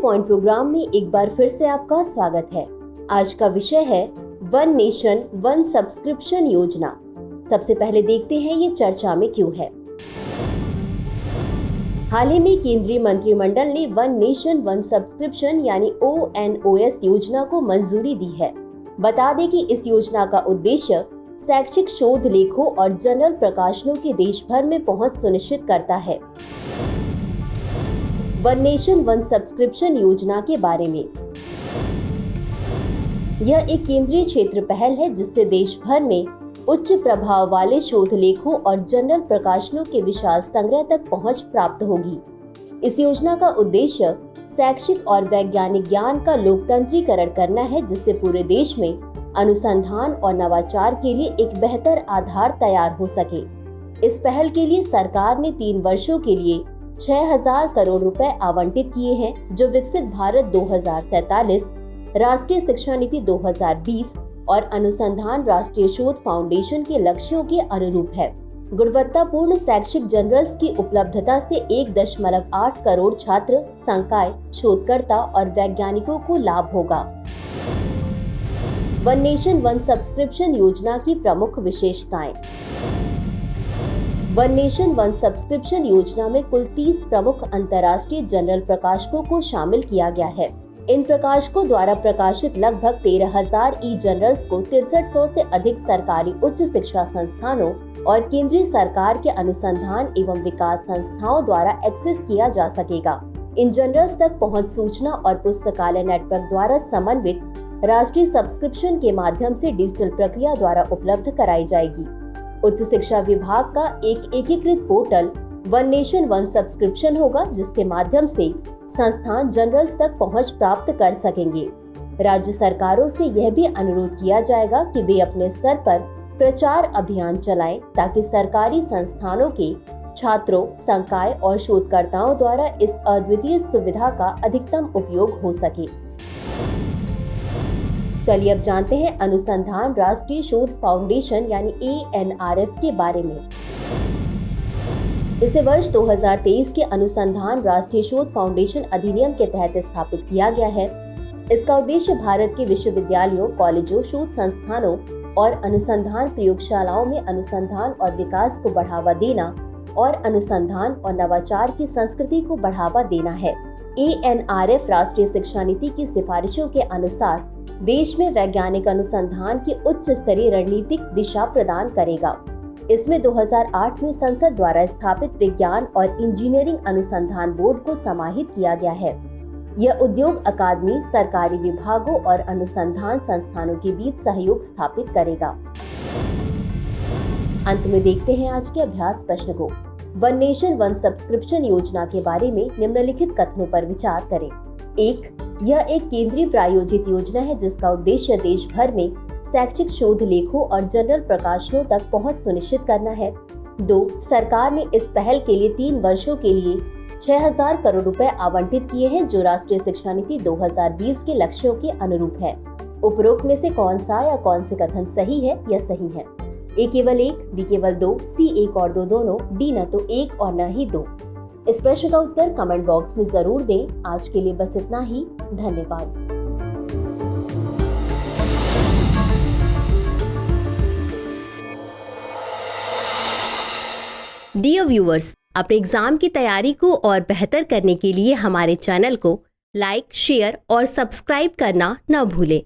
Point programme में एक बार फिर से आपका स्वागत है। आज का विषय है वन नेशन वन सब्सक्रिप्शन योजना। सबसे पहले देखते हैं ये चर्चा में क्यों है। हाल ही में केंद्रीय मंत्रिमंडल ने वन नेशन वन सब्सक्रिप्शन यानी ONOS योजना को मंजूरी दी है। बता दें कि इस योजना का उद्देश्य शैक्षिक शोध लेखों और जर्नल प्रकाशनों की देश भर में पहुंच सुनिश्चित करता है। वन नेशन वन सब्सक्रिप्शन योजना के बारे में, यह एक केंद्रीय क्षेत्र पहल है जिससे देश भर में उच्च प्रभाव वाले शोध लेखों और जर्नल प्रकाशनों के विशाल संग्रह तक पहुंच प्राप्त होगी। इस योजना का उद्देश्य शैक्षिक और वैज्ञानिक ज्ञान का लोकतंत्रीकरण करना है, जिससे पूरे देश में अनुसंधान और नवाचार के लिए एक बेहतर आधार तैयार हो सके। इस पहल के लिए सरकार ने 3 वर्षों के लिए 6,000 करोड़ रुपए आवंटित किए हैं, जो विकसित भारत 2047, राष्ट्रीय शिक्षा नीति 2020 और अनुसंधान राष्ट्रीय शोध फाउंडेशन के लक्ष्यों के अनुरूप है। गुणवत्तापूर्ण शैक्षिक जर्नल्स की उपलब्धता से 1.8 करोड़ छात्र, संकाय, शोधकर्ता और वैज्ञानिकों को लाभ होगा। वन नेशन वन सब्सक्रिप्शन योजना की प्रमुख विशेषताएं। वन नेशन वन सब्सक्रिप्शन योजना में कुल 30 प्रमुख अंतर्राष्ट्रीय जर्नल प्रकाशकों को शामिल किया गया है। इन प्रकाशकों द्वारा प्रकाशित लगभग 13,000 ई-जर्नल्स को 6300 से अधिक सरकारी उच्च शिक्षा संस्थानों और केंद्रीय सरकार के अनुसंधान एवं विकास संस्थाओं द्वारा एक्सेस किया जा सकेगा। इन जर्नल्स तक पहुंच सूचना और पुस्तकालय नेटवर्क द्वारा समन्वित राष्ट्रीय सब्सक्रिप्शन के माध्यम से डिजिटल प्रक्रिया द्वारा उपलब्ध कराई जाएगी। उच्च शिक्षा विभाग का एक एकीकृत portal one nation one subscription होगा, जिसके माध्यम से संस्थान जर्नल्स तक पहुंच प्राप्त कर सकेंगे। राज्य सरकारों से यह भी अनुरोध किया जाएगा कि वे अपने स्तर पर प्रचार अभियान चलाएं, ताकि सरकारी संस्थानों के छात्रों, संकाय और शोधकर्ताओं द्वारा इस अद्वितीय सुविधा का अधिकतम उपयोग हो सके। चलिए अब जानते हैं अनुसंधान राष्ट्रीय शोध फाउंडेशन यानी ANRF के बारे में। इसे वर्ष 2023 के अनुसंधान राष्ट्रीय शोध फाउंडेशन अधिनियम के तहत स्थापित किया गया है। इसका उद्देश्य भारत के विश्वविद्यालयों, कॉलेजों, शोध संस्थानों और अनुसंधान प्रयोगशालाओं में अनुसंधान और विकास को बढ़ावा देना और अनुसंधान और नवाचार की संस्कृति को बढ़ावा देना है। ANRF राष्ट्रीय शिक्षा नीति की सिफारिशों के अनुसार देश में वैज्ञानिक अनुसंधान की उच्च स्तरीय रणनीतिक दिशा प्रदान करेगा। इसमें 2008 में संसद द्वारा स्थापित विज्ञान और इंजीनियरिंग अनुसंधान बोर्ड को समाहित किया गया है। यह उद्योग अकादमी, सरकारी विभागों और अनुसंधान संस्थानों के बीच सहयोग स्थापित करेगा। अंत में देखते हैं आज के अभ्यास प्रश्न को। वन नेशन वन सब्सक्रिप्शन योजना के बारे में निम्नलिखित कथनों पर विचार करें। 1. यह एक केंद्रीय प्रायोजित योजना है जिसका उद्देश्य देश भर में शैक्षिक शोध लेखों और जर्नल प्रकाशनों तक पहुंच सुनिश्चित करना है। 2. सरकार ने इस पहल के लिए 3 वर्षों के लिए 6,000 करोड़ रुपए आवंटित किए हैं, जो राष्ट्रीय शिक्षा नीति 2020 के लक्ष्यों के अनुरूप है। उपरोक्त में से कौन सा या कौन से कथन सही है या सही है? A केवल 1, B केवल 2, C 1 और 2 दोनों, D न तो 1 और न ही 2। इस प्रश्न का उत्तर कमेंट बॉक्स में जरूर दें। आज के लिए बस इतना ही। धन्यवाद। डियर व्यूअर्स, अपने एग्जाम की तैयारी को और बेहतर करने के लिए हमारे चैनल को लाइक, शेयर और सब्सक्राइब करना न भूलें।